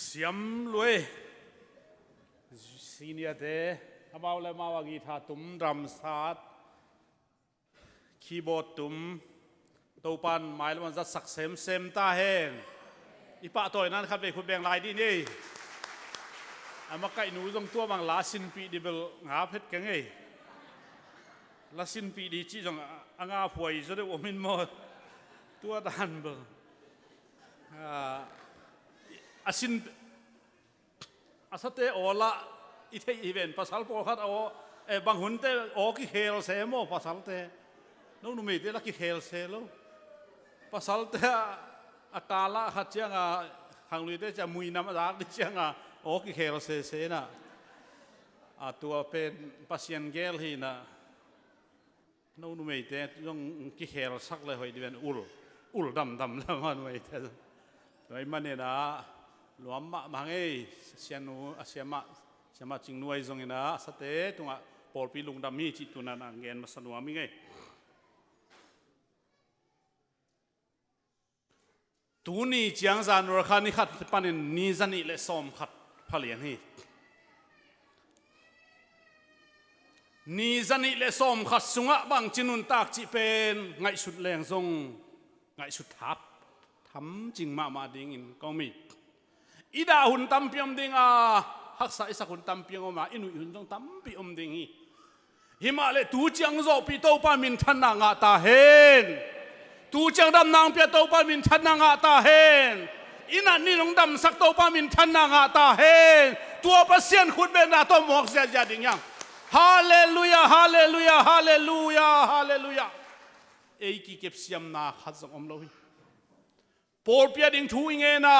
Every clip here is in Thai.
เสียมรวยซีเนียเตทำเอาเลยมาวากีธาตุ้มดรัมสตาร์ทคีย์บอร์ดตุ้มตัวปันหมายมันจะสักเซมตาเฮงอีป้าตัวนั้นครับเลยคุณแบ่งลายดีนี่อามาไก่หนูตรงตัวบางลาสินปีดีเบลงาเพชรกันไงลาสินปีดีจีจงอ่างาพวยจะได้ว่ามินมอตัวดันเบลอาสินอาสเตอละอีเทอีเวนภาษาโปรคัดเอาบางหุ่นเตอกิเคลเซโมภาษาเตนู้นมีเตลักกิเคลเซโลภาษาเตอากาละขัดเจียงหังลุยเตจะมุยน้ำรักดิเจียงกิเคลเซนะตัวเป็นปัสยันเกลฮีนะนู้นมีเตต้องกิเคลสักเลยหอยดิเวนอุลดำแล้วมันไม่เตโดยมันเนี่ยนะหลวมมังเอเสียนูเสียมาจิงนวยตรงนี้นะสเตตรงปอลปีลุงดำมีจิตุนันเงินมาสนุวมิไงตูนี่จียงจานรักนี่ขัดปันนี่จันนี่เลสอมขัดพลียนฮีนี่จันนี่เลสอมขัดสุงะบางจินุนตากจีเป็นไงสุดแรงทรงไงสุดทับทำจริงมาดิ่งอินก็มีอีดาหุ่นตั้มเปียมดิ่งฮักษาอิสักหุ่นตั้มเปียมมาอินุหุ่นต้องตั้มเปียมดิ่งหิมาเลตูจังโจปีโตปามินทันนางาตาเฮนตูจังดำนางเปียโตปามินทันนางาตาเฮนอินันนี่น้องดำสักโตปามินทันนางาตาเฮนตัวปัสเซียนขุดเบนนาตัวหมอกเสียจดิ่งยังฮาเลลูยาฮาเลลูยาฮาเลลูยาฮาเลลูยาเอ้กี่เก็บเสียมนาขัดสังอมโลหิปอลเปียดิ่งทูอิงเงนะ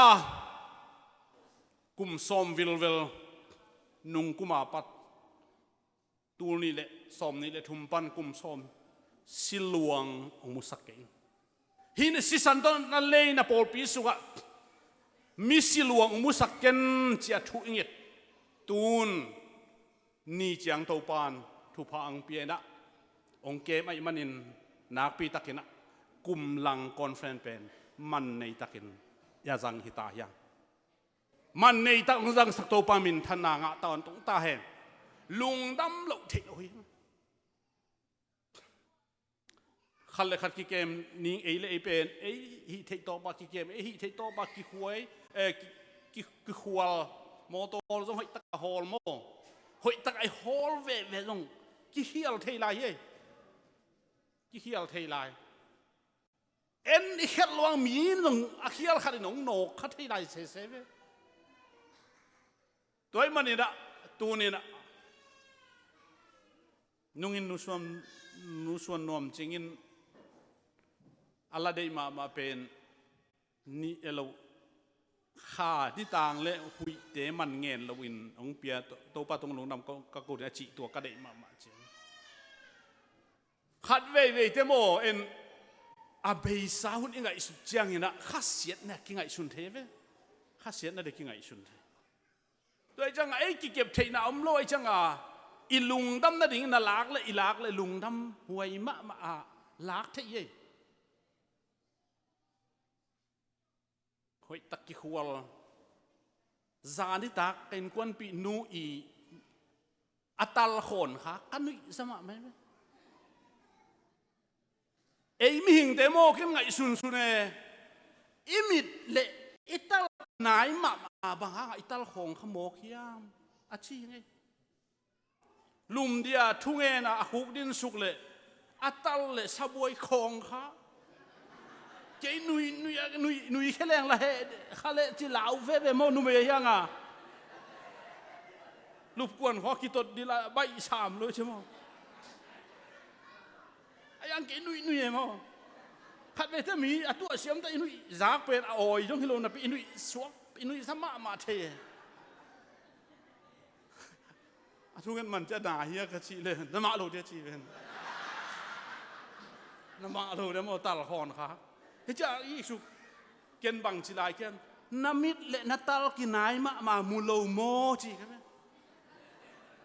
กุมซอมวิลนุงกุมาปัดตูนี่แหละซอมนี่แหละทุมปันกุมซอมสิลวงองมุสักเองหินสิสันตอนนั่นเลยนะปอลปีสุกะมิสิลวงองมุสักเกนเจียทุอิงเงตูนนี่เจียงโตปานทุพางเปียนะองเกไม่มันินนักปีตะกินะกุมลังคอนเฟรนเป็นมันในตะกินยาจังฮิตายามันในตั้งจังสักโตปามินทนางะตอนตรงตาเห็นลุงดำเหล่าเทโอ้ยขันเลยขัดกิเกมนิ่งเอเลเป็นฮิเทโตบากิเกมฮิเทโตบากิขวยกิขวลโมโตลงหอยตักฮอลโมหอยตักไอฮอลเวลงกิเฮียลเทลายเฮ้กิเฮียลเทลายเอ็นอิเฮลลวงมีนงอาเฮียลขัดนงโนขัดเทลายเซเวตัวมันนี่นะตัวนี่นะนุ่งอินนุสวนนวมจริงอินอะไรได้มาเป็นนี่เราข้าที่ต่างเละหุยเตมันเงินเราอินองเปียตัวป้าตรงหลงดำก็กูจะจีตัวก็ได้มาจริงขัดเว่ยเตโมเอ็นอาเบยสาหุ่นยังไงสุดจังนี่นะข้าเสียดเนี่ยกิงไงสุนเทเวข้าเสียดเนี่ยเด็กกิงไงสุนเทโดยจังไอ้กิเก็บเทน่าอมลอยจังอีลุงดำนั่นดิ่งน่าลักเลยอีลักเลยลุงดำหวยมาลักเที่ยหอยตักกิขวลจานิตักเป็นกวนปีนูอีอัตลขนค่ะกันนุยสมัครไหมไอ้มิหิงเตโมเข้มไงสุนเออิมิดเละอิตาลนายมาบางฮะอิตาลของขโมกยามอาชีไงลุมเดียทุ่งเงินหุกดินสุกเลยอัตาลเลยสบวยของค่ะเจนุยแค่แรงละเหตุข้าเลยที่ลาวเฟ่โมนุเมียยังลูกกวนขอคิดตดดีละใบสามเลยใช่ไหมยังเกนุยมั้งขัดไปถ้ามีตัวเสียมแต่อินุยจากเป็นโอยจงฮิโลนะเป็นอินุยสวกอินุยสมามาเททุกคนมันจะด่าเฮียกะชีเลยน้ำมาโลเดียชีเป็นน้ำมาโลเดียมอตาลคอนครับเฮ้ยจ้าอีสุเกณฑ์บังจิลายเกณฑ์น้ำมิดเละนัตตาลกินนายมามูโลโมจีกันไหม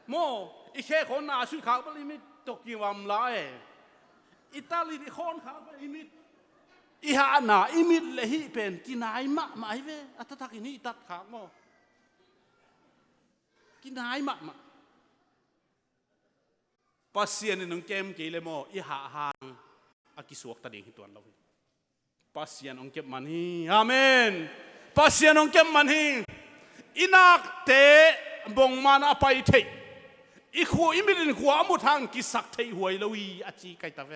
โมอีแค่คนนาชุดขาวบริมิตตกกี่วันละอิตาลีที่คนขาวบริมิต อีหาหนาอิมิดเลยฮิเป็นกินายมะมาไอเวอัตทักอินี่ตัดขากโมกินายมะมาปัสเซียนนงเกมกี่เลยโมอีหาหางอากิสวกตะเดงที่ตัวเราปัสเซียนองเก็บมันฮีอาเมนปัสเซียนองเก็บมันฮีอินักเตะบงมันอภัยเทอีขัวอิมิดินขัวมุทางกิสักเทหวยลวีอาจีไกตาเว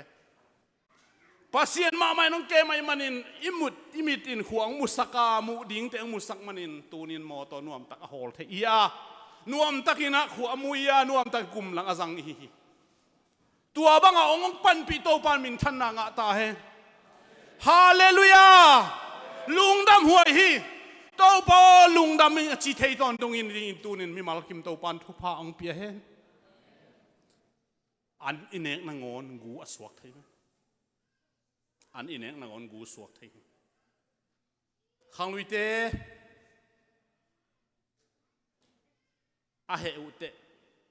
ปัสเซียนมาไม่น้องเกมไม่มันินอิมิดินขัวมุสกามุดิ่งเตงมุสักมันินตูนินมอตัวนวมตักโฮลเทียนวมตักินะขัวมุยานวมตักกุมหลังอาซังฮีตัวบังอาองปันปีโตปันมินทันนางตาเฮฮาเลลูยาลุงดำหวยฮีโตปอลุงดำมีจีเทตอนตรงอินตูนินมีมาลกิมโตปันทุพาองเปียเฮอันอินเอกนางอนกูอสวกเทอันอินเอกนางอนกูสวกเทขังลุยเตอาเหอุเต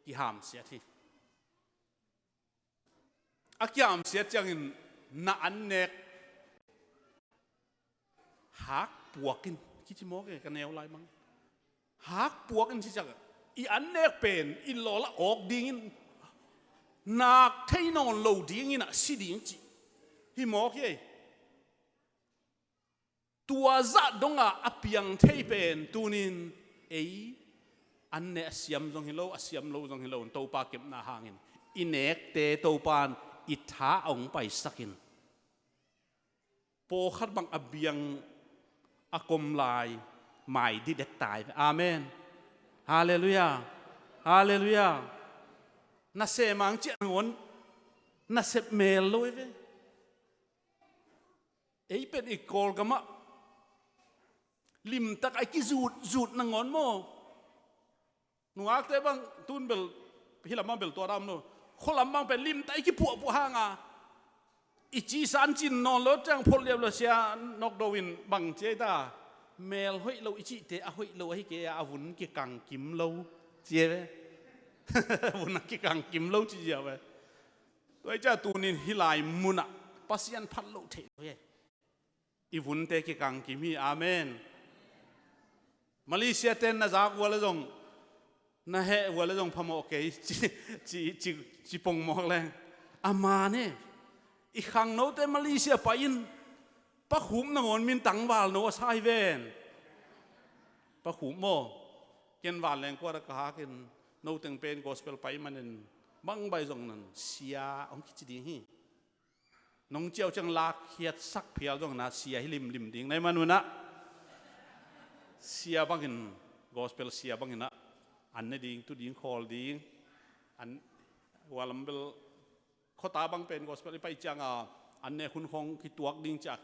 กิหามเสียทีอากิหามเสียจังอินนาอันเนกหักปวกินคิดชิโมกกันแนวไรมั้งหักปวกินที่จังอีอันเนกเป็นอินโลละออกดิ่งนักเทนอนโลดิ่งน่ะสิดิ่งจีฮิโมกยัยตัวจัดดงอ่ะอภิยังเทเป็นตัวนินอันเนอเสียมจงฮิโลอเสียมโลจงฮิโลโตปาเก็บหน้าหางินอินเนกเตโตปานอิทาองไปสักินโปขัดบังอภิยังอากมลายหมายดิเด็กตายอาเมนฮาเลลูยาฮาเลลูยาน่าเสมังเจ้างอนน่าเสเมลเลยเว้ยเป็นอีกกอลกันมะลิมตักไอ้กิจูดนางอนโมหนูอักเตบังตุนเบลพี่ลำบังเบลตัวดำโนคนลำบังเป็นลิมตักไอ้กิปัวปัวห่างอ่ะอีจีสันจินนอนรถจังพลเรียบเลยเสียนกโดวินบังเจตาเมลห้อยเราอีจีเตะห้อยเราให้เกอาวุนเกกังกิมเราเจียเว้วุนเกกังกิมเราเจียเว้ตัวเจ้าตูนินฮิลายมุนะปัสยันพัดเราเทเว้อีวุนเตะเกกังกิมีอาเมนมาเลเซียเต้นนะจากวัวละจงนะเฮวัวละจงพมโอเคจีปงมอกแรงอามาเนี่ยอีขังโน้ตมาเลเซียไปอินปะขุมนงอนมินตังวาลโนใช่เวนปะขุมโมเกณฑ์วาลแรงกว่าระกาเกณฑ์โน้ตงเป็นกอสเปลไปมันนั่นบังใบจงนั้นเสียองคิดดีฮีน้องเจ้าจังลากเขียดสักเพียวจงนะเสียให้ลิมดิ่งในมันวนะเสียบังเห็นกอสเปลเสียบังเห็นนะอันนี้ดิ่งตุดิ่งคอลดิ่งอันวาลัมเบลข้อตาบังเป็นก็สเปรย์ไปจังอันนี้คุณคงคิดตัวดิ่งจาก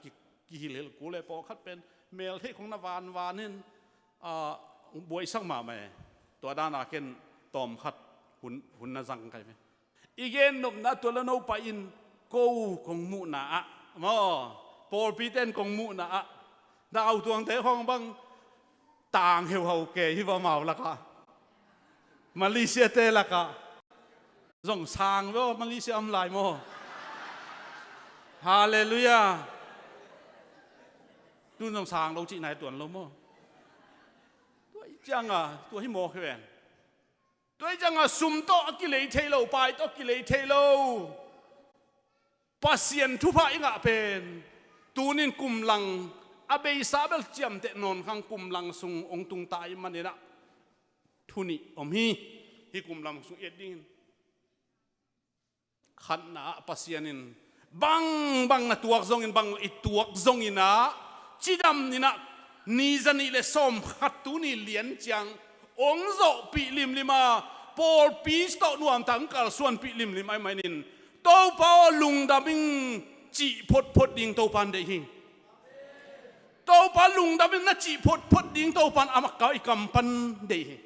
กี่เหลวกูเลยพอคัดเป็นเมลที่ของนาวานนี่บวยสังมาไหมตัวด้านอาเกนตอมคัดหุ่นน่าจังไงไหมอีเกนนมนาตัวละโนไปอินกูคงมุนาอะมอปอลปีเตนคงมุนาอะดาวตัวเตะห้องบังต่างเฮาเกยที่ว่าเมาละก็มาเลเซียเตะละก็ส่งสางว่ามาเลเซียอำลายโมฮาเลลูยาดูส่งสางเราจีไหนตัวเราโมตัวจังตัวให้โมขึ้นตัวจังสุ่มโตกิเลสเทโลไปโตกิเลสเทโลปัสเซียนทุพะอิงะเป็นตูนินกุมลังอเบยซาเบลเจียมเตนอนข้างกุมลังสุงองตุงตายมันเนี่ยนะทุนีอมฮีกุมลังสุงเอ็ดดิ้งขันนาปัสยานินบังนะตัวกซงอินบังอิตัวกซงอินะจีดำนี่นะนี่จะนี่เลยส้มขัดตูนี่เลียนจังองโซปีลิมลิมาปอลปีสโตนวมตังกัลส่วนปีลิมลิมาไม่นินโตปอลุงดามิงจีพดดิงโตปันเดหิโตปอลุงดามิงนะจีพดดิงโตปันอามักเกาอีกำปันเดหิ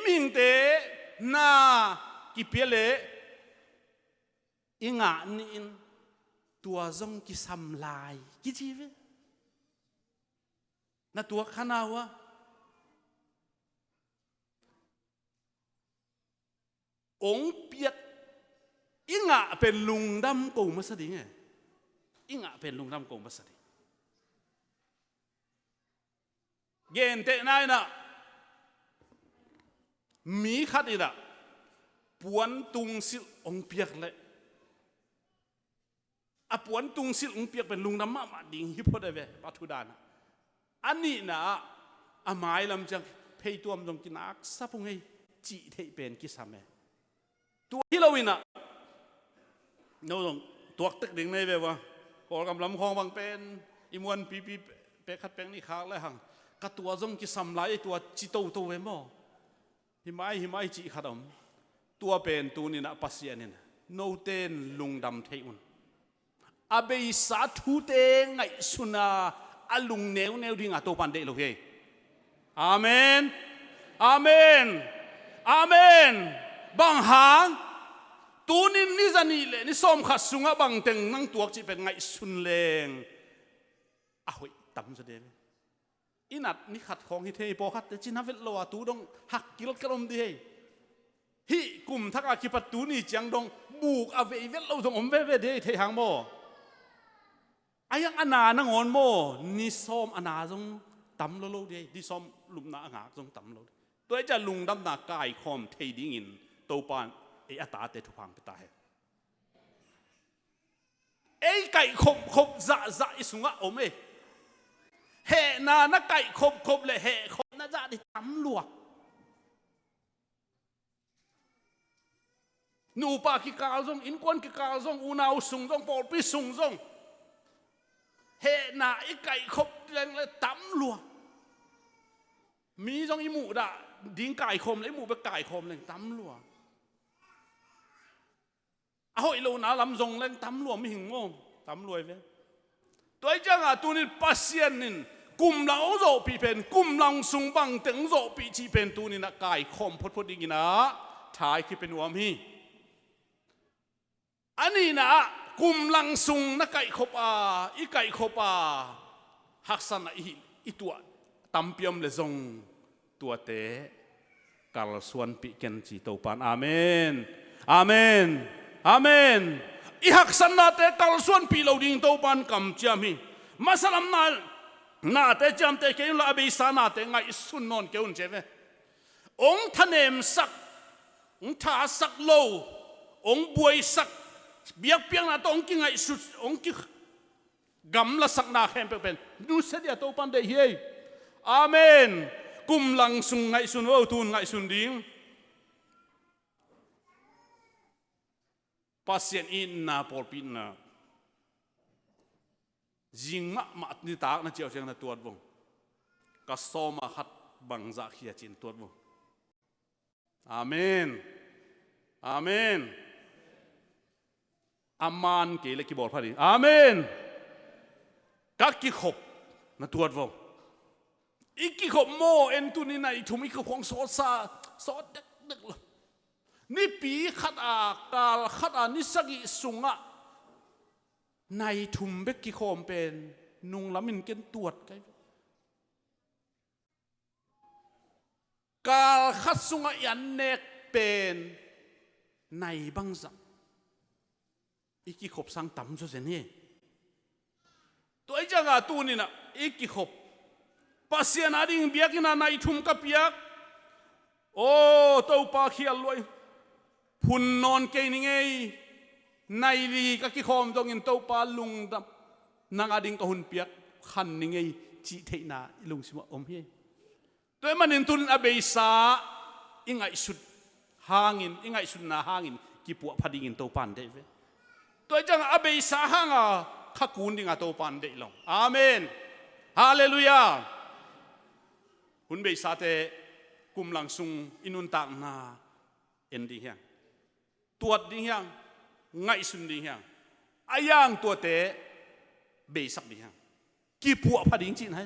มิงเตนากิเปียเลอิงะนินตัวจงกิสัมลายกิจีเวน่ะตัวขนาวะองเปียกอิงะเป็นลุงดำกูมาสดิงไง อิงะเป็นลุงดำกงภาษาเกณฑ์เตะนายนะมีขัดอีละปวนตุงสิลองเปียกเลยอะปวนตุงสิลองเปียกเป็นลุงดำมาดิ่งฮิปโปได้เว้ปัทุดานะอันนี้นะอาหมายลำจังเพย์ตัวมันต้องกินอักษะพงไงจีเทเป็นกิสามเอตัวที่เราวินะโน้ตตัวตึกดิ่งในเว้ว่ากอลกำลำคองบางเป็นอิมวันปีเปขัดเป็นนี่ขาเลยหังกัตัวจงกิสามไหลตัวจิตโตเวมอหิมายจีขัดอมตัวเป็นตัวนี่นะปัสยานี่นะโนเตนลุงดำเทอุนอาเบยสาธุเตงไงสุนาอาลุงเนวดิ่งอาตัวปันเดโลเฮอาเมนอาเมนอาเมนบังหางตัวนี้นี่จะนี่เลยนี่ส้มขัดสุงะบังเต็งนั่งตัวจีเป็นไงสุนเลงอ้าวตั้มจะเดมอินัดนี่ขัดของฮิเทย์พอขัดแต่จีน่าเวลโลตูดงหักกิลกระลมดีฮิกลุ่มทักอาคิปัตตูนี่จังดงบุกอาเวเวลโลตรงอมเวเดย์เทหางโมอายังอนานังอนโมนี่ส้มอนาจงตั้มโลดีที่ส้มลุมนาหากจงตั้มโลตัวจะลุงดำนากายคอมเทดิ้งินโตปานไอ้อัตาเตทุพังไปตายไอ้ไก่คบจะอิสุงะอมเฮนานักไก่คบเลยเฮคบน่าจะได้ตำลัวนูปากิกาลงอินควนกิกาลงอูนาวสุงจงปอดพิสุงจงเฮนาไอ้ไก่คบแรงเลยตำลัวมีจงอิมูดะดิ้งไก่คมเลยมูไปไก่คมเลยตำลัวเอาอีโลนาลำจงเลยตำลัวไม่หิงโง่ตำรวยเว้ยตัวจังอ่ะตัวนี้ปัสยานินกุมหลังโจปีเป็นกุมหลังสุงบังเต็งโจปีจีเป็นตัวนี้นะกายคมพดดิ่งนะถ่ายคือเป็นวามีอันนี้นะกุมหลังสุงนักไก่คบอีไก่คบหักษณะอีตัวตั้มเปียมเลยจงตัวเตะกาลส่วนปีเกนจีโตปานอาเมนอาเมนอาเมนอีหักษณะเตะกาลส่วนปีเราดิ่งโตปานกำจามีมาสลัมนาเตจำเตเกี่ยวกับอเบสานาเตไงสุนนนเกี่ยวกับองค์ทนเอมสักองค์ท่าสักโลองค์บวยสักเบียกเปียงนาตองค์กิไงสุดองค์กิกำละสักนาเข้มเป็นนูเสียตัวปันเดียอาเมนกุมลังสุงไงสุนโอทูนไงสุนดิ่งปัสยานอินนาปอลปินนาจิงมานี่ตากนั่นเจ้าเชียงนั่นตัววงก็สมาขัดบังจากเขียจินตัววงอาเมนอาเมนอามานเกล็กกี่บอลพอดีอาเมนกักกี่ขบนั่นตัววงอีกกี่ขบโมเอ็นตุนี่ไหนทุ่มอีกของโซซาซอดเด็กเลยนี่ปีขัดกาลขัดนิสกิสุงะในทุ่มเบกกิโคมเป็นนุงละมินเกนตรวจกันกาลขัดสุงยันเนกเป็นในบังสังอีกกี่ขบสังต่ำสุดเสียนี่ตัวไอ้จังอาตูนี่นะอีกกี่ขบปัสยานาดิ่งเบียกินาในทุ่มกับเบียกโอ้เต้าปาเขียลวยพุ่นนอนเกยนี่ไงในลีก็กี่คอมตรงอินโตปาลุงดับนางอดิงก็หุ่นเปียกขันนี่ไงจีเทนาลุงสิว่าอมเฮตัวมันอินตุนอเบยสาอิงไงสุดหางินอิงไงสุดนาหางินกี่ปัวพัดิงอินโตปันได้เว้ตัวจังอเบยสาหางข้ากูนดิ่งโตปันได้ลงอาเมนฮาเลลูยาหุ่นเบยสาเตกุมหลังซุงอินุนตากนาเอ็นดีเฮียงตัวดีเฮียงไงสุนดีเฮียงอายังตัวเตะเบสักดีเฮียงกี่ปัวพัดดิ้งจีนให้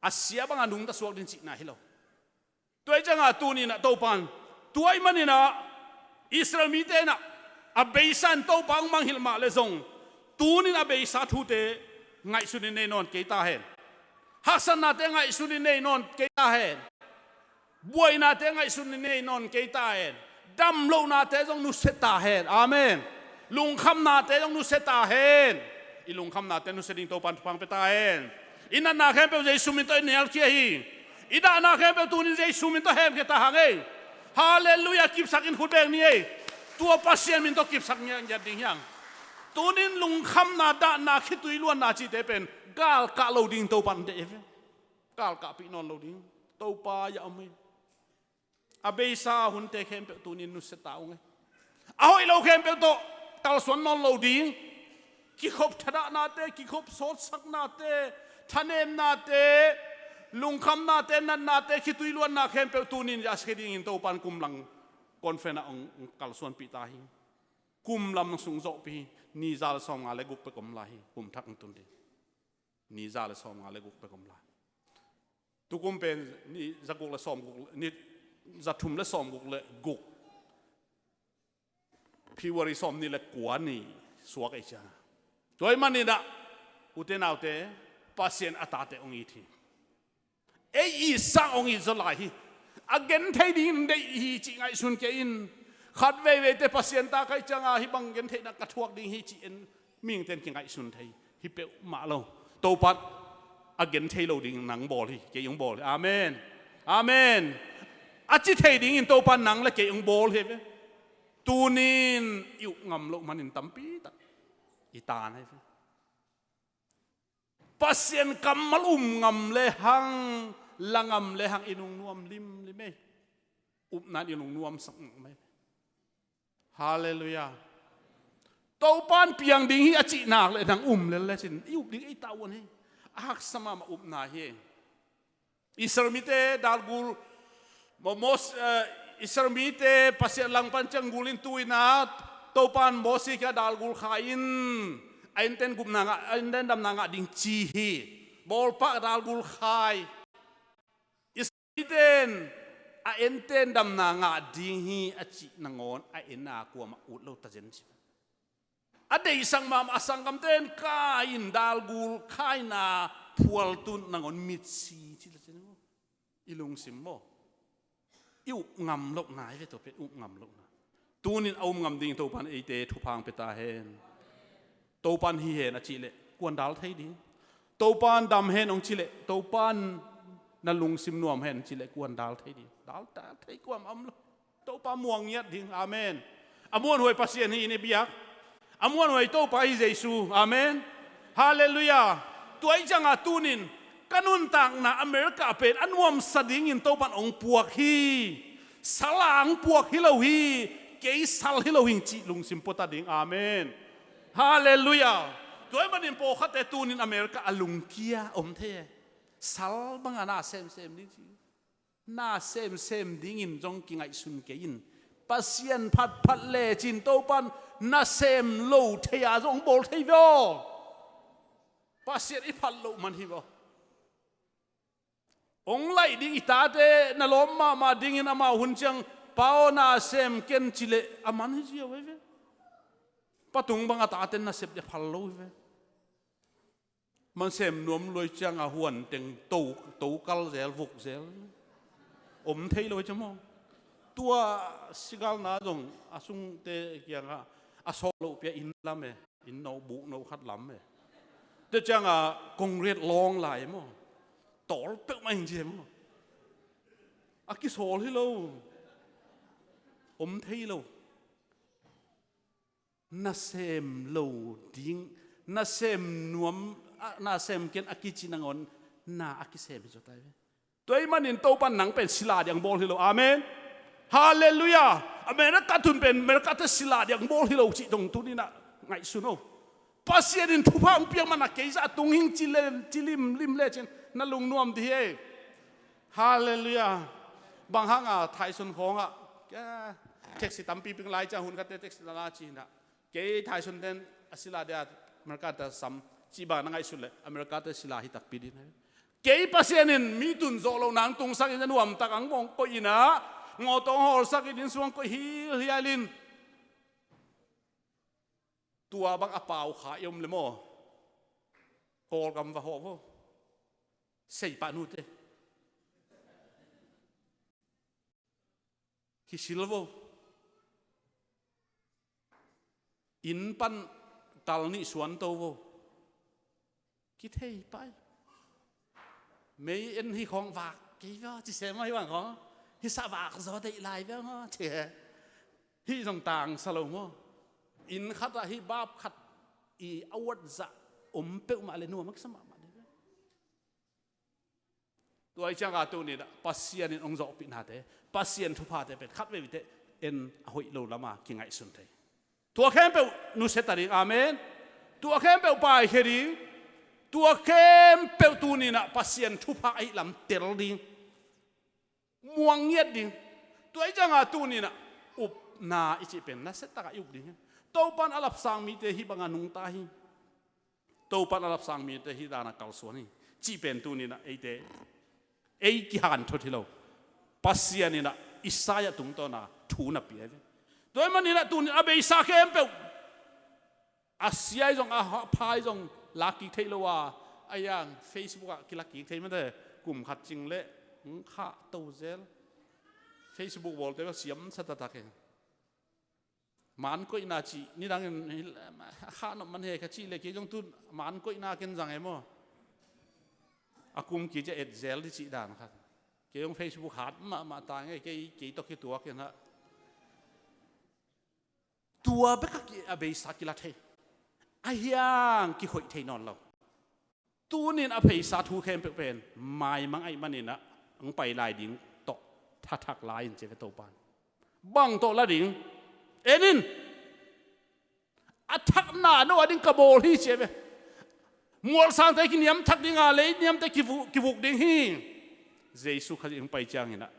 อาเซียบางอันนุ่งตะสวกดิ้งจีนให้เราตัวจังอาตัวนี้นะตัวปันตัวไอ้มันนี่นะอิสราเอลมีเตนะอาเบสันตัวปังมังฮิลมาเลซงตัวนี้นะเบสัทูเตไงสุนเนนอนเกตาเห็นฮักษณะเตไงสุนเนนอนเกตาเห็นบวยนาเตไงสุนเนนอนเกตาเห็นดำโลนาเตจงนุเสตาเฮนอาเมนลุงคำนาเตจงนุเสตาเฮน ilung kham na ten seding to pan phang petain ina na khem pe Jesu min to nel kia hi ida na khem pe tunin Jesu min to hem ke ta hang hallelujah kip sakin khubeng ni tua pasien min to kip sak nyang ya ding yang tunin lung kham na da na khitui luan na chi te pen gal ka lo ding to pan de gal ka pi non lo ding to pa ya ame abeisa hun te khem pe tunin nu se taung ahoi lo khem pe to tal son non lo ding ki khop thada na te ki khop sot sak na te thanem na te lung kham na te nan na te khitui luan na khem pe tunin ya sheding in to pan kum lang konfen ong kal son pi ta hi kum lam sung zo pi ni za la som nga le guk pe kom la hi kum thak tun de ni za la som nga le guk pe kom la tu kum pen ni za guk la som guk ni za thum la som guk le guk pi wari som ni le kwa ni suak ai cha toy man ni da uten autte pasien atate ong i thi ei i sang ong i zo lai hi again thei ding dei hi chi ngai sun ke in khat ve te pasien ta kai changa hi bang gen thei na ka thuak ding hi chi en ming ten ki ngai sun thei hi pe ma lo to pat again thei lo ding nang bol hi ke yong bol amen amen a chi thei ding in to pan nang la ke yong bol he tunin yu ngam lo manin tampi ta itan he pasien kamal ngam le hang langam le hang inung nuam lim lime nan inung nuam sang me hallelujah to pan piang ding hi achi nak le dang le sin yup ding ai tawon he ak sama ma na he isarmite dalgul momos isarmite pasien lang pancang gulin tuina to pan mosi ka dalgul khain ainten gup nanga ainten dam nanga ding chi hi bol pa dalgul khai iten a enten dam na nga ding hi a chi nangon a ena ko ma ut lo ta jen chi a dei sang mam asang kam ten ka in dal gul khai na phual tun nangon mit si chi la chen mo ilung sim mo yu ngam lok nai ve to pe u ngam lok na tunin aum ngam ding to pan e te thu phang pe ta hen to pan hi hen a chi le kwan dal thei ding to pan dam hen ong chi le to pan na lung sim nuam hen chi le kwan dal thei di dal ta thei kwam am lo to pa muang yat ding amen amuan hoi pasien hi ne biak amuan hoi to pa hi Jesu amen hallelujah tuai changa tunin kanun tang na America pen anuam sading in to pan ong puak hi salang puak hi lo hi ke sal hi lo hing chi lung sim pota ding amen hallelujah tuai manin po khat e tunin America alung kia om the sal bang ana sem ding chi na sem ding in jong ki ngai sun ke in pasien phat le chin to pan na sem lo thea jong bol thei vo pasien I phat lo man hi vo ong lai ding ita te na lom ma ding in ama hun chang pao na sem ken chile aman hi ji we patung bang ata ten na sep de phal lo ve man xem nuông lôi chang à huan tiếng tàu cal zel vuk zel thấy lôi chấm không tua sigal na dong asung te kiang a solo pia in lam in no bu no khat lam te chang à concrete long lại mo tol pe mai gì mo a ki sol hi lo thấy lo na xem lo ding na xem nuông na sem ken akichi nangon na akisem jo tai toy manin to pan nang pen sila yang bol hilo amen hallelujah America tun pen America ta sila yang bol hilo chi dong tu ni na ngai suno pasien in thu phang piang mana ke za tung hing chilim lim le chen na lung nuam di he hallelujah bang hanga thai sun khong a taxi tampi ping lai cha hun ka te taxi la chi na ke thai sun den asila dia America ta sam chi ba nang ai sul le America ta sila hi tak pi din ke pasien in mi tun zo lo nang tung sang in nuam tak ang mong ko ina ngo tong hol sak in suang ko hi alin tua bang apau kha yom le mo kol kam va ho vo sei pa nu te ki silvo in pan tal ni suan to vo คิดให้ไปไม่เอ็นที่ของฝากกี่ก็จะเสียไม่หวังของที่สบากซอได้ลายแล้วเฉยที่ต่างๆสโลโมอินขัดที่บาปขัดอีอวดจะเปิลมาเลยนัวมักสมัครมาเลยตัวไอ้จังหวะตัวนี้นะปัสเซียนองค์จบปินหาเตปัสเซียนทุพาเตเป็นขัดเววิเตเอ็นหอยโลละมากิงไงสุนเตตัวเข้มเปิลนุเสตาริงอาเมนตัวเข้มเปิลไปเฮริงตัวเข้มเปิลตัวนี้นะปัสเซียนทุพาไอ้ลำเตลดิงม่วงเงียดดิงตัวไอ้จังหวะตัวนี้นะอุบนาอิจิเป็นนะเสตากอุบดิงตัวปันอัลบสังมีเตหิบังานุงตาหิตัวปันอัลบสังมีเตหิดานักกัลสวนี่จีเป็นตัวนี้นะไอเตไอกิฮันทุทิโลปัสเซียนี่นะอิสายตุงตัวนะทูนับเปียตัวมันนี่นะตัวนี้อาเบอิสาเข้มเปลอาเซียจงอาพายจงลักกิเทโลว่าไอ้ยังเฟซบุ๊กกิลักกิเทมันเด้กลุ่มขัดจริงเละข้าตัวเซลเฟซบุ๊กบอกแต่ว่าเสียมสัตตะเองมันก็อินาจีนี่ดังข้านมันเฮกจีเล็กจงตุนมันก็อินาเกินจังไงมั้งอากุมกี่จะเอ็ดเซลที่จีดานครับเกี่ยงเฟซบุ๊กหาดมาตายไงกี่ตกกี่ตัวกันนะตัวเบกกี่อาเบสักกิลาเทไอ้ยังกี่หอยเทนอนเราตัวนี้อาเบสัทูเข้มเป็นไม่มังไอ้มันนี่นะอังไปลายดิ่งตกทักลายเจเวโตปานบังโตละดิ่งเอ็นินอัทักหน้าโนอดิ่งกระโบลที่เจเวมัวสร้างแต่กินยำทักดิ่งอะไรยำแต่กิวุกดิ่งฮีเยซูเขาจึงไปจังนะ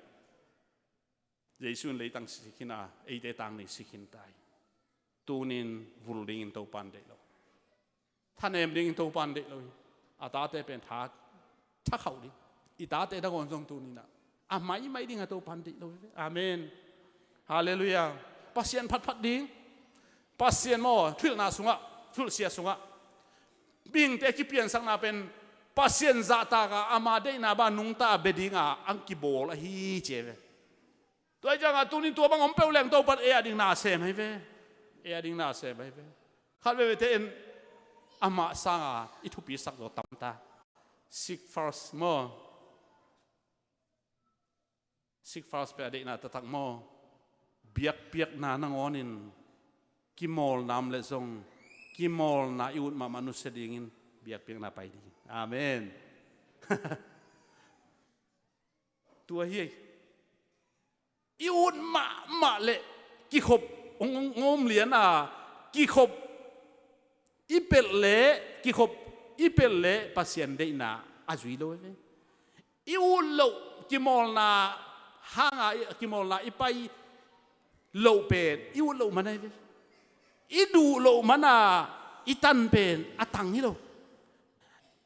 เยซูเลยตั้งสิกินาไอเดตังนี่สิกินตายตูนินวุลดิ่งตัวปันเด็กเราท่านเอ็มดิ่งตัวปันเด็กเราอาตาเตเป็นทักเขาดิอีตาเตตะกอนทรงตูนี่นะไม่ดิ่งตัวปันเด็กเราอาเมนฮาเลลูยาปัสเซียนพัดดิ่งปัสเซียนโม่ทุลนาสุงะทุลเสียสุงะบิงเตกิเปียนสักนาเป็นปัสเซียนจัตตากาอามาเดนาบานุงตาเบดิงาอังกิโบลฮีเจเวตัวจังตัวนี้ตัวบางอมเปลแรงตัวปัดดิ่งนาเซมให้เวดิ่งนาเซมให้เวขัดเวเตนอามาสังอาอิทุปีสักโดตัมตาsick first โม่ sick first เปดิ่งนาตะตักโม่เบียกนานังอนินกิมอลนามเลซงกิมอลนาอิวมามนุษย์ดิ่งเบียกนาไปดีอาเมนตัวเฮียอิวมาเละกิขบงมเหรียญกิขบอีเปลเละกิขบอีเปลเละปัสยันเดน่าอาจุยโลเวอิวโลกิมอลนาห่างกิมอลนาอีไปโลเป็นอิวโลมันไงเวอีดูโลมันอีตันเป็นอาตังฮิโล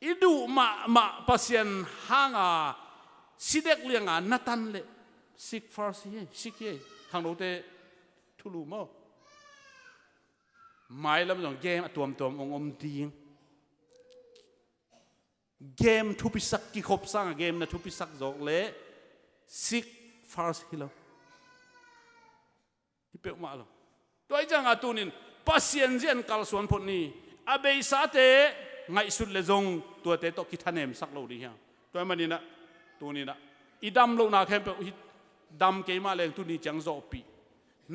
อีดูมาปัสยันห่างสิเด็กเลี้ยงนัตันเละสิกฟาร์ซีสิกเย่ทางโน้ตทุลูมั้งไม่แล้วมันต้องเกมตัวองดีงเกมทุบสักกี่ขบสร้างเกมนะทุบสักจอกเละสิกฟาร์ซีโลที่เปิดมาแล้วตัวไอ้จังตัวนี้ปัสยันเจนกัลส่วนพวกนี้อาเบย์ซาเตไงสุดเลยจงตัวเตตกิทันเอ็มสักโลดีฮะตัวมันนี่นะตัวนี้นะอีดำโลนาเข้มเปิดดำเกมาเรื่องตัวนี้จังโจปี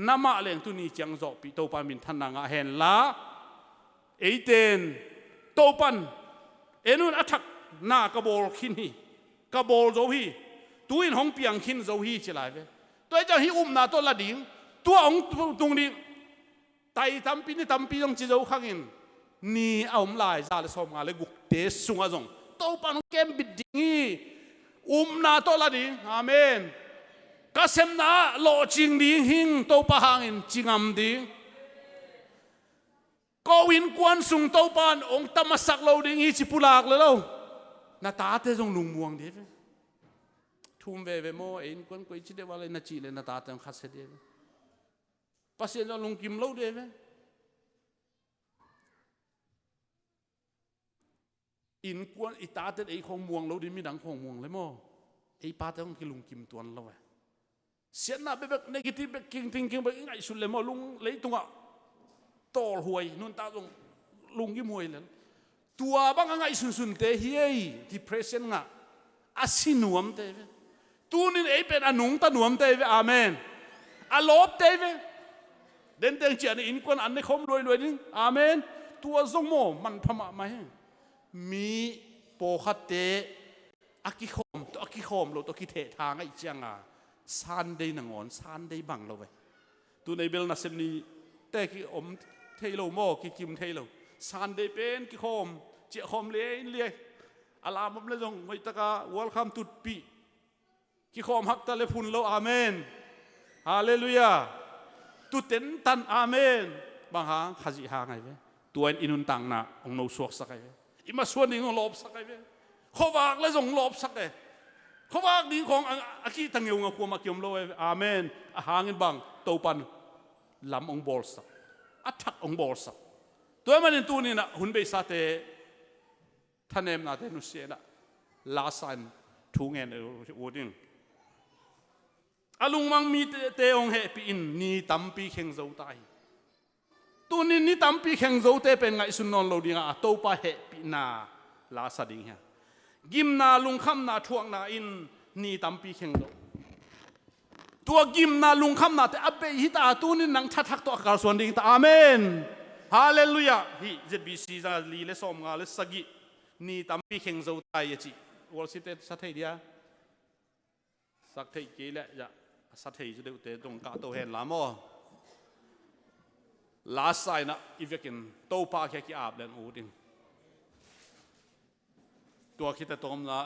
น้ำมาเรื่องตัวนี้จังโจปีตัวปันมินทันนางเห็นละเอเดนตัวปันเอ็นุนอัฐหน้ากระโบลขินฮีกระโบลโจฮีตัวอินห้องเปียงขินโจฮีเฉลยเว้ตัวจังฮีนาตัวละดิ่งตัวองตรงนี้ไต่ทำปีนี่ทำปีต้องจีโจข้างอินนี่เอาลายซาเลสอมงาเลกุกเตสสุงอาจงตัวปันเกมบิดดิ่งนาตัวละดิ่งอาเมนก็เสมนาโลจิงดิ่งหิงตัวปะหางอินจิงอัมดิ่งก็วินกวนสุงตัวปันองตมาสักโลดิ่งฮีจิปุลากเลยเรานาตาเตจงลุงมวงเดียวทุ่มเวโมเอ็นกวนก็อิจิเดวาเลยนาจีเลยนาตาเตมขัดเสดียวปัสยันเราลงกิมโลเดียวอินกวนอิตาเตไอของมวงเราดิมีดังของมวงเลยมั้งไอปาเตต้องกิลุงกิมตัวเราเสียหน้าแบบในกิที่แบบกิงแบบไงสุดเลยมั้งลุงเลยตรงอ่ะตอลหวยนุ่นตาตรงลุงยิ่มวยเลย tua bang angai sun te hiei depression nga asinuam te ve tunin ei pen anung ta nuam te ve amen alop te ve den teng chian in kon an ne khom loi ding amen tua zong mo man phama ma he mi po khat te aki khom lo to ki the thang ai changa Sunday nangon Sunday bang lo ve tu nei bel na sem ni te ki om thei lo mo ki kim thei lo Sunday pen ki khom chi khom le alam mom le jong mai taka welcome to pi ki khom hak ta le phun lo amen hallelujah tu ten tan amen bang hang khaji ha ngai ve tuan inun tang na ong no suak sakai ve ima suan ding lop sakai ve khowak le jong lop sak e khowak ding khong aki tangeu nga khoma kiom lo amen a hangin bang to pan lam ong bol sak athak ong bol sak toy manin tu ni na hun be sa te thanem na te nu se na la san thu ngen o ding alung mang mi te ong he pi in ni tampi kheng zo tai tu ni tampi kheng zo te pen ngai sun non lo dinga to pa he pi na la sa ding ha gim na lung kham na thuang na in ni tampi kheng zo tua gim na lung kham na te abe hi ta tu ni nang thak to akar suan ding ta amen hallelujah hi zbc za li le som nga le sagi ni tampi kheng zo tai chi worship te sa thei dia sak thei ke la ja sa thei ju de te tong ka to hen la mo last sign na ivekin to pa khe ki ap len u ding tua kita tom na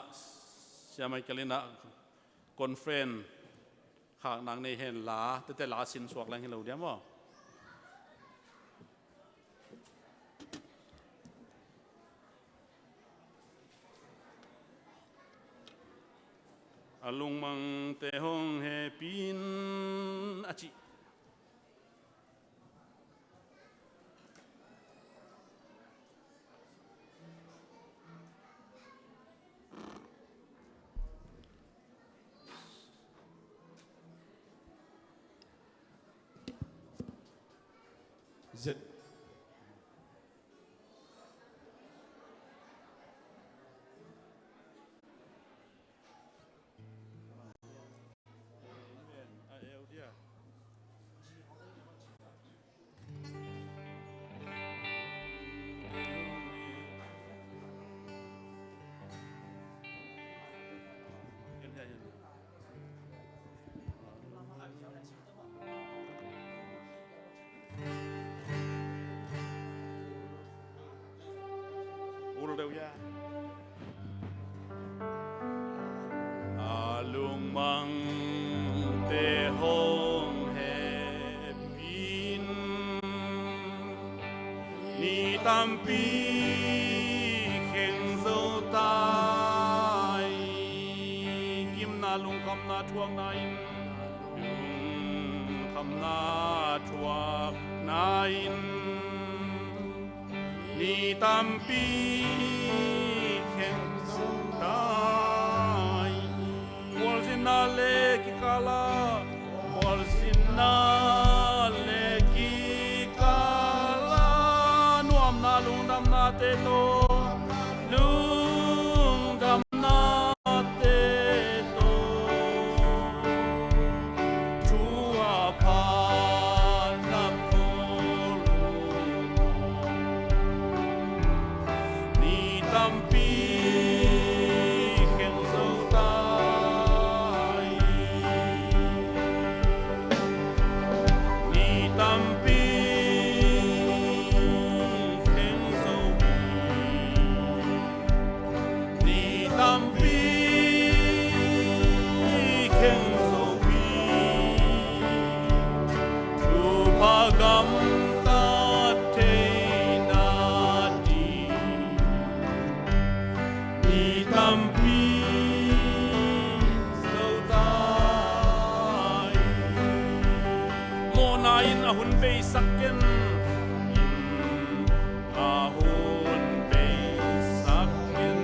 siamai kalina conference khang nang nei hen la te la sin suak lang hello dia mo alung mang te hong he pin achi Zet alung mang te hong he pin ni tampi kheng zo tai kim na lung kam na thuang na in kam na thuang na in ni tampi kheng zo tai wal sin na le ki kala wal sin na le ki kala nuam na lung dam na te to lung dam na te to chua pa na ko ni tampi kheng zo tai ni tampi kheng zo ni tampi kheng zo tu pa gam ta te na di ni tampi zo tai mo na in ahun be sakken ahun be sakken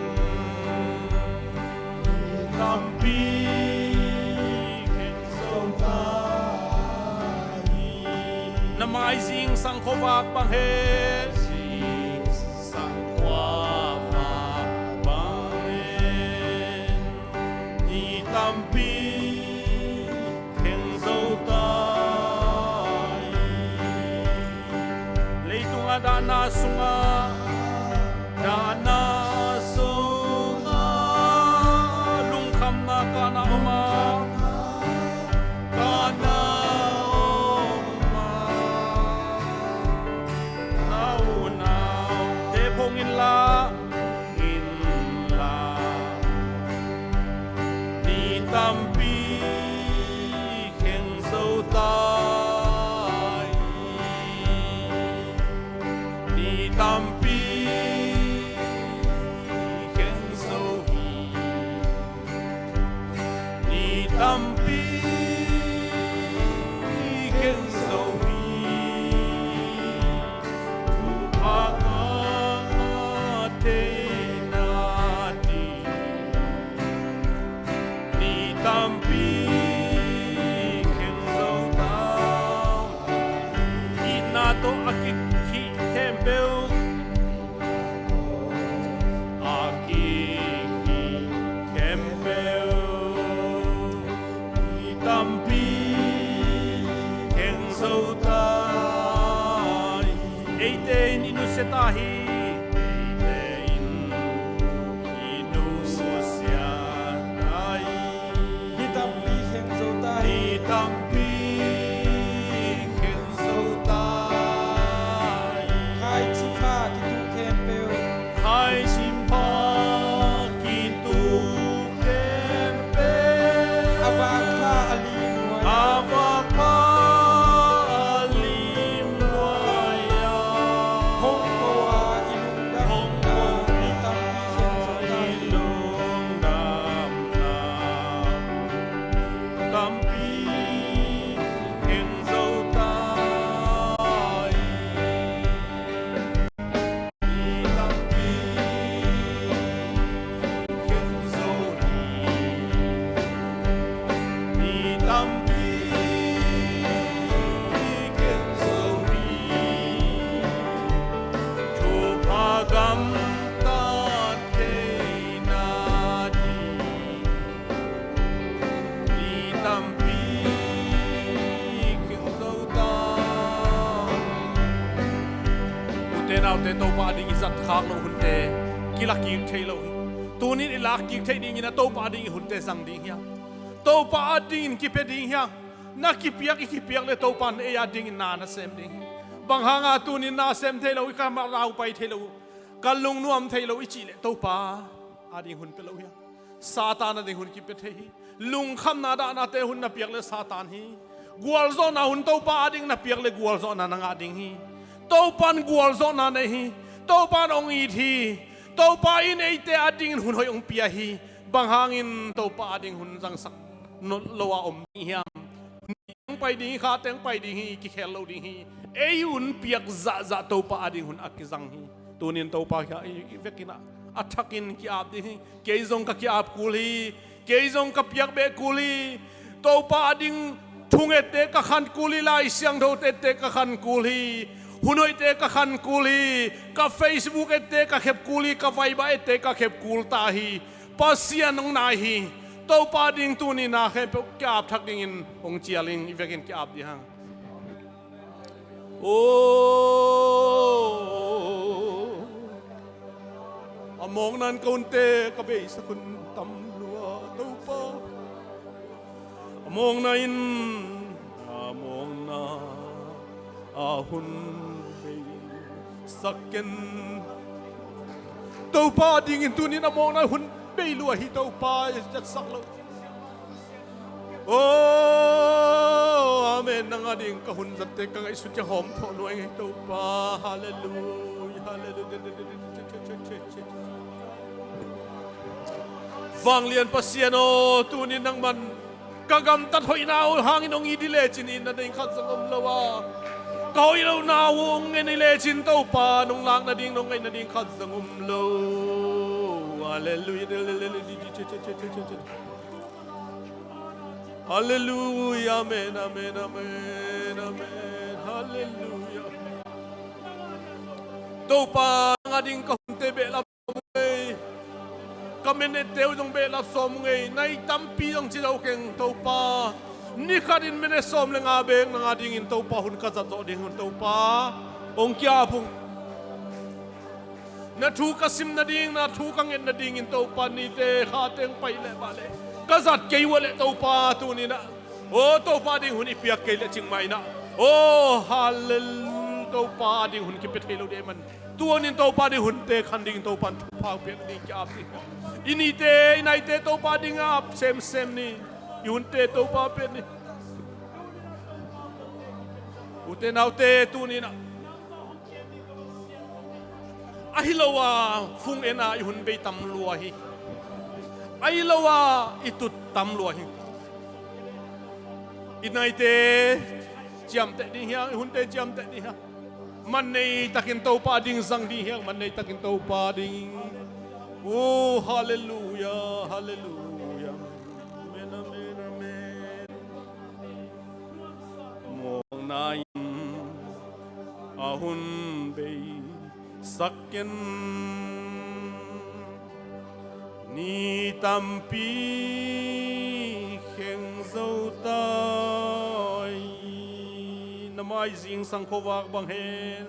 tampi khen zo tai na mai sing sang khowak bang he sing sang kwa tampi keng zo tai leitung ada na sunga dana sunga lungkham na kana oma kana oma now te pongin la tampi keng zo tai ni tampi keng zo hi ni tampi keng zo hi pa te na di ni tampi to akiki kembel akiki kembel itampi kenzo tai eite inu setahi inu sianai itampi kenzo tai itampi te to pa ding izat khak lo hunte kilaki thelo tunin ilaki theding ina to pa ding hunte sang ding ya to pa ding ki pe ding ya na ki piak le to pan e ya ding na na sem ding bang hanga tunin na sem thelo ka ma rau pai thelo kalung nuam thelo ichi le to pa ading hun pe lo ya satan ding hun ki pe the hi lung kham na da na te hun na piak le satan hi gwal zo na hun to pa ding na piak le gwal zo na nga ding hi tàu pan gual zo na nei hi tàu pan ong i thi tàu pa in ei te ading hun hoi ong pia hi bang hangin tàu pa ading hun jang sak no lowa om hiam ning pai ding kha teng pai ding hi ki khel lo ding hi ei un piak za tàu pa ading hun akizang hi tunin tàu pa kha i vekina athakin ki ap ding hi keizong ka ki ap kuli keizong ka piak be kuli tàu pa ading thunget te ka khan kuli lai siang tho te ka khan kuli hunoi te ka khan kuli ka Facebook te ka khep kuli ka Viber te ka khep kul ta hi pasian nong na hi to pa ding tu ni na khep kyap thak ding in ong chialing ivekin kyap di hang o among nan kaun te ka be sa kun tam lua to pa among na in among na ahun saken tàu pa ding in tunin among na hun bei lua hi tàu pa jat sak lo oh amen nang ading ka hun zat te ka ngai su che hom tho lo ngai tàu pa hallelujah hallelujah vang lian pasiano tunin nang man kagam tat hoi nau hangin ong i dile chin in na ding khat sangom lawa koi lo na wong ngai le chin to pa nong lang na ding nong ngai na ding khat sangom lo hallelujah hallelujah amen amen amen amen hallelujah to pa nga ding ka hunte be la men e teu jong be la som ngei nai tampi jong chi dau keng to pa ni kharin men e som le nga beng nga ding in to pa hun ka za zo ding hun to pa ong kya phung na thu ka sim na ding na thu ka ngen na ding in to pa ni te kha teng pai le ba le ka zat ke wale to pa tu ni na o to pa ding hun ipiak ke le ching mai na o hallelujah to pa ding hun ki pe thelo de man tuon in to pa ding hun te khan ding to pan thu pa pe ni ki ap ini te inai te to pa ding ap sem ni yun te to pa pe ni ute nau te tu ni na ahilawa fung ena ihun be tam lua hi ahilawa itut tam lua hi inai te jam te ni hiang ihun te jam te ni ha man nei takin to pa ding sang di hiang man nei takin to pa ding oh hallelujah hallelujah amen amen amen mong nai ahun be sakken ni tampi kheng zo tai namai jing sang khowak bang hen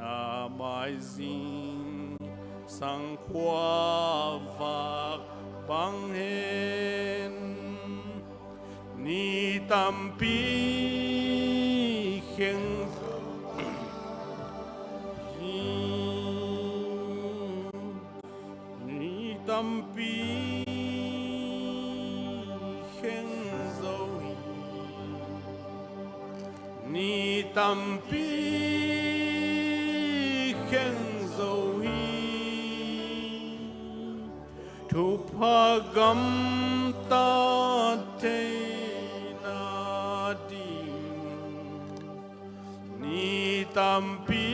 namai jing sang khowak bang hen ni tampi kheng tampi khen dâu ni tampi khen dâu thu pa gam ta te na di ni tampi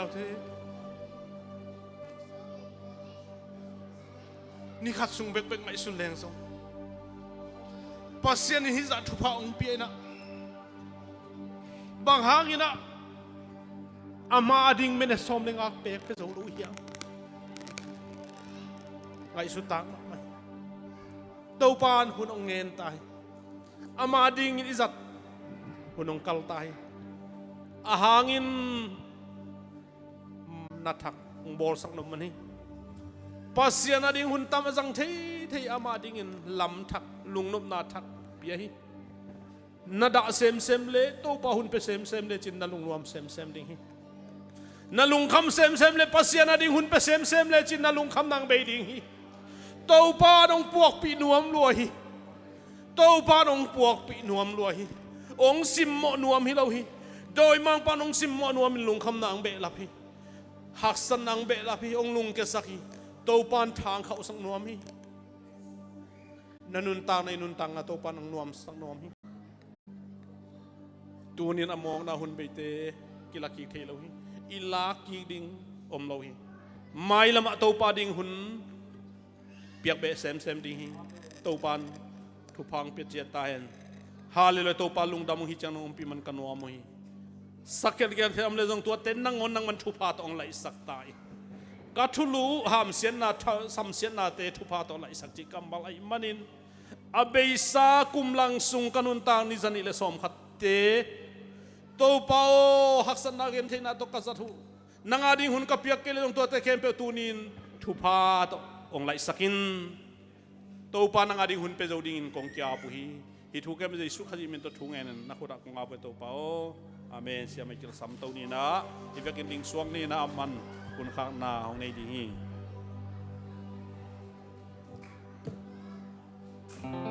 nào thế ni khát sung bek bek ngai sun leng song pasien hi za thu pa ong pi na bang hang ina ama ading men som leng ak pek pe zo lu hiang ngai su tang ma tau pan hun ong ngen tai ama ading in izat hun ong kal tai a hangin na thak bol sak nom mani pasian ading hun tam jang thei ama ding in lam thak lung nop na thak pia hi na da sem le to pa hun pe sem le chin na lung nuam sem ding hi na lung kham sem le pasian ading hun pe sem le chin na lung kham nang be ding hi to pa dong puak pi nuam lo hi to pa dong puak pi nuam lo hi ong sim mo nuam hi lo hi doi mang pa ong sim mo nuam lung kham nang be lap hi hak san nang be la phi ong lung ke sakhi to pan thang khau sang nuam hi nanun ta nei nun tang to pan ang nuam sang nuam hi tunin among na hun be te kilaki thelo hi ila ki ding om lo hi mai lama to pa ding hun piak be sem ding hi to pan thu phang pe che ta hen halilo to pa lung dam hi chang om pi man kanuam hi sakit gan tham le jong tua ten nang on nang man thu pha tong lai sak tai ka thu lu ham sian na sam sian na te thu pha to lai sak chi kam bal ai manin abeisa kum lang sung kanun tang ni zani le som khat te to pao haksan na gen theina to ka za thu nanga ding hun ka piak ke le jong tua te kem pe tunin thu pha to ong lai sakin to pa nanga ding hun pe zo ding in kong kya pu hi thu kem je su khaji min to thu ngen na khoda kong a pe to pao amen siya may kira samtaw ni na ibakin ding suwang ni na aman kun khang na hong nay dingi